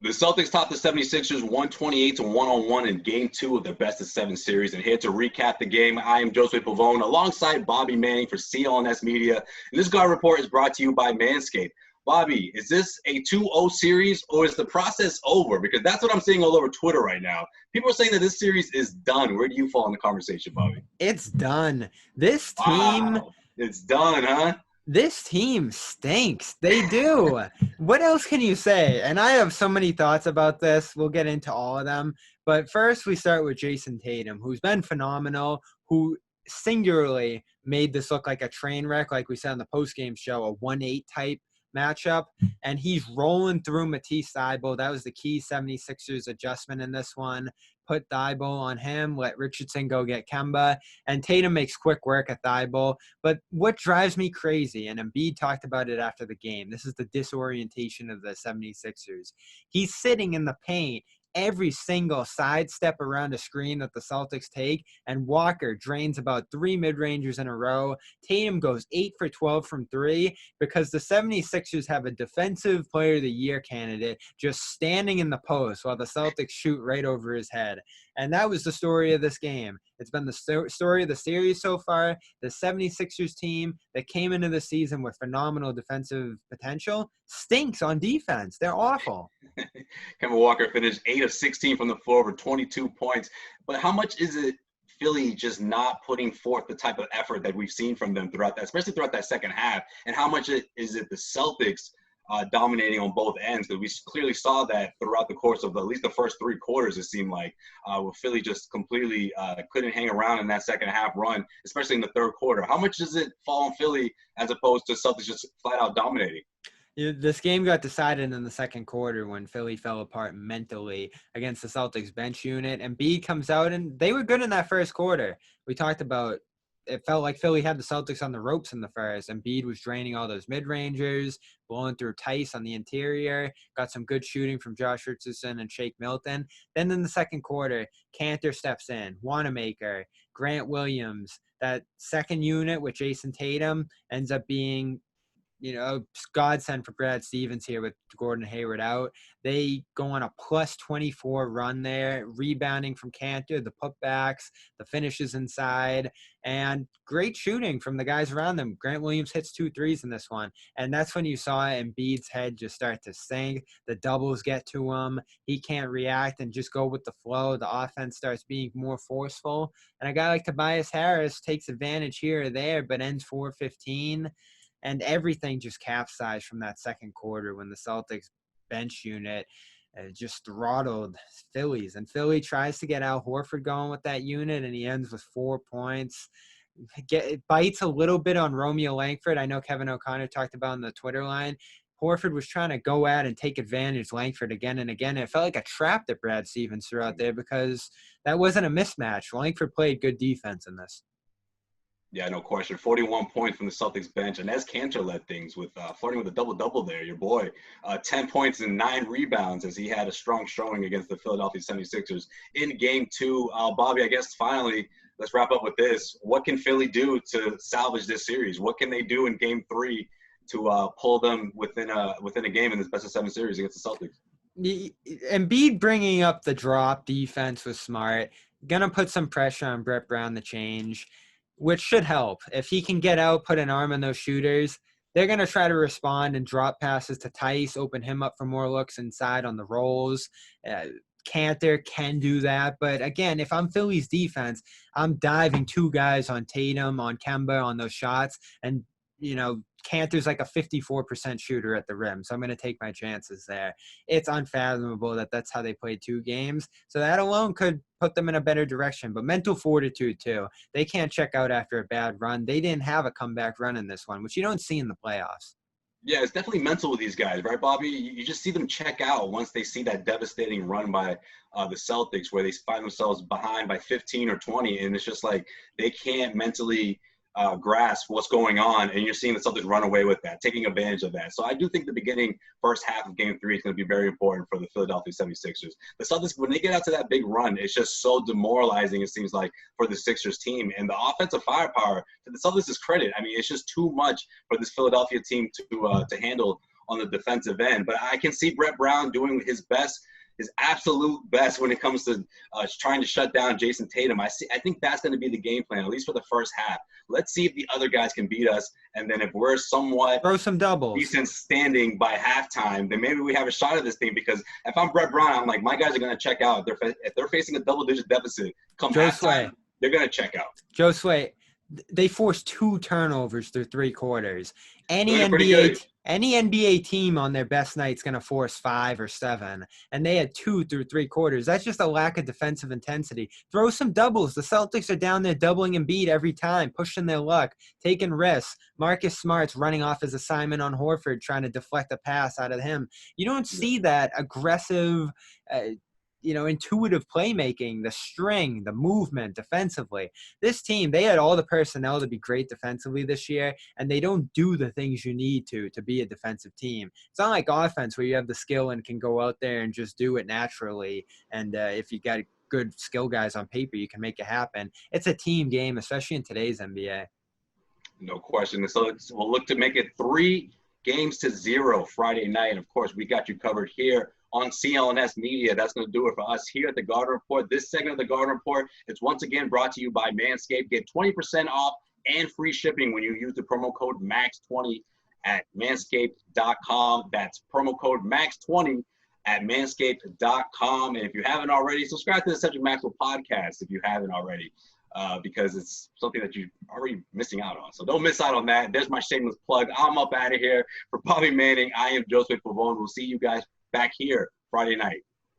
The Celtics topped the 76ers 128-101 in Game 2 of their best-of-7 series. And here to recap the game, I am Josue Pavon alongside Bobby Manning for CLNS Media. And this Guard Report is brought to you by Manscaped. Bobby, is this a 2-0 series or is the process over? Because that's what I'm seeing all over Twitter right now. People are saying that this series is done. Where do you fall in the conversation, Bobby? It's done. This team. Wow, it's done, huh? This team stinks. They do. What else can you say? And I have so many thoughts about this. We'll get into all of them. But first, we start with Jayson Tatum, who's been phenomenal, who singularly made this look like a train wreck, like we said on the postgame show, a 1-8 type matchup. And he's rolling through Matisse Thybulle. That was the key 76ers adjustment in this one. Put Thybulle on him, let Richardson go get Kemba, and Tatum makes quick work at Thybulle. But what drives me crazy, and Embiid talked about it after the game, this is the disorientation of the 76ers. He's sitting in the paint every single sidestep around a screen that the Celtics take, and Walker drains about 3 mid-rangers in a row. Tatum goes 8 for 12 from 3 because the 76ers have a defensive player of the year candidate just standing in the post while the Celtics shoot right over his head. And that was the story of this game. It's been the story of the series so far. The 76ers team that came into the season with phenomenal defensive potential stinks on defense. They're awful. Kemba Walker finished 8 of 16 from the floor for 22 points. But how much is it Philly just not putting forth the type of effort that we've seen from them throughout that, especially throughout that second half? And how much is it the Celtics dominating on both ends? Because we clearly saw that throughout the course of at least the first 3 quarters, it seemed like, where Philly just completely couldn't hang around in that second half run, especially in the third quarter. How much does it fall on Philly as opposed to Celtics just flat out dominating? This game got decided in the second quarter when Philly fell apart mentally against the Celtics bench unit. And Embiid comes out, and they were good in that first quarter. We talked about it felt like Philly had the Celtics on the ropes in the first. Embiid was draining all those mid-rangers, blowing through Tice on the interior, got some good shooting from Josh Richardson and Shake Milton. Then in the second quarter, Kanter steps in, Wanamaker, Grant Williams. That second unit with Jayson Tatum ends up being godsend for Brad Stevens here with Gordon Hayward out. They go on a plus 24 run there, rebounding from Kanter, the putbacks, the finishes inside, and great shooting from the guys around them. Grant Williams hits 2 threes in this one, and that's when you saw Embiid's head just start to sink. The doubles get to him. He can't react and just go with the flow. The offense starts being more forceful, and a guy like Tobias Harris takes advantage here or there, but ends 4-15. And everything just capsized from that second quarter when the Celtics bench unit just throttled Phillies. And Philly tries to get Al Horford going with that unit, and he ends with 4 points. It bites a little bit on Romeo Langford. I know Kevin O'Connor talked about on the Twitter line. Horford was trying to go at and take advantage of Langford again and again. And it felt like a trap that Brad Stevens threw out there because that wasn't a mismatch. Langford played good defense in this. Yeah, no question. 41 points from the Celtics bench. And Enes Kanter led things with flirting with a double-double there, your boy. 10 points and 9 rebounds as he had a strong showing against the Philadelphia 76ers in Game 2. Bobby, I guess finally, let's wrap up with this. What can Philly do to salvage this series? What can they do in Game 3 to pull them within a game in this best-of-7 series against the Celtics? Embiid bringing up the drop defense was smart. Going to put some pressure on Brett Brown to change, which should help. If he can get out, put an arm on those shooters, they're going to try to respond and drop passes to Tice, open him up for more looks inside on the rolls. Kanter can do that. But again, if I'm Philly's defense, I'm diving 2 guys on Tatum, on Kemba, on those shots. And, Kanter's like a 54% shooter at the rim. So I'm going to take my chances there. It's unfathomable that that's how they played 2 games. So that alone could put them in a better direction. But mental fortitude, too. They can't check out after a bad run. They didn't have a comeback run in this one, which you don't see in the playoffs. Yeah, it's definitely mental with these guys, right, Bobby? You just see them check out once they see that devastating run by the Celtics where they find themselves behind by 15 or 20, and it's just like they can't mentally grasp what's going on, and you're seeing the Celtics run away with that, taking advantage of that. So I do think the beginning first half of Game 3 is going to be very important for the Philadelphia 76ers. The Celtics, when they get out to that big run, it's just so demoralizing, it seems like, for the Sixers team. And the offensive firepower, to the Celtics' credit, I mean, it's just too much for this Philadelphia team to handle on the defensive end. But I can see Brett Brown doing his best, his absolute best when it comes to trying to shut down Jayson Tatum. I think that's going to be the game plan, at least for the first half. Let's see if the other guys can beat us, and then if we're somewhat throw some doubles, decent standing by halftime, then maybe we have a shot at this thing. Because if I'm Brett Brown, I'm like, my guys are going to check out. If they're facing a double-digit deficit come halftime, they're going to check out. Josue, they forced 2 turnovers through 3 quarters. Any NBA team on their best night is going to force 5 or 7, and they had 2 through 3 quarters. That's just a lack of defensive intensity. Throw some doubles. The Celtics are down there doubling Embiid every time, pushing their luck, taking risks. Marcus Smart's running off his assignment on Horford, trying to deflect a pass out of him. You don't see that aggressive intuitive playmaking, the string, the movement defensively. This team, they had all the personnel to be great defensively this year, and they don't do the things you need to be a defensive team. It's not like offense where you have the skill and can go out there and just do it naturally. And if you got good skill guys on paper, you can make it happen. It's a team game, especially in today's NBA. No question. So we'll look to make it 3-0 Friday night. And, of course, we got you covered here on CLNS Media. That's going to do it for us here at the Garden Report. This segment of the Garden Report is once again brought to you by Manscaped. Get 20% off and free shipping when you use the promo code MAX20 at manscaped.com. That's promo code MAX20 at manscaped.com. And if you haven't already, subscribe to the Subject Maxwell podcast if you haven't already, because it's something that you're already missing out on. So don't miss out on that. There's my shameless plug. I'm up out of here. For Bobby Manning, I am Josue Pavon. We'll see you guys back here Friday night.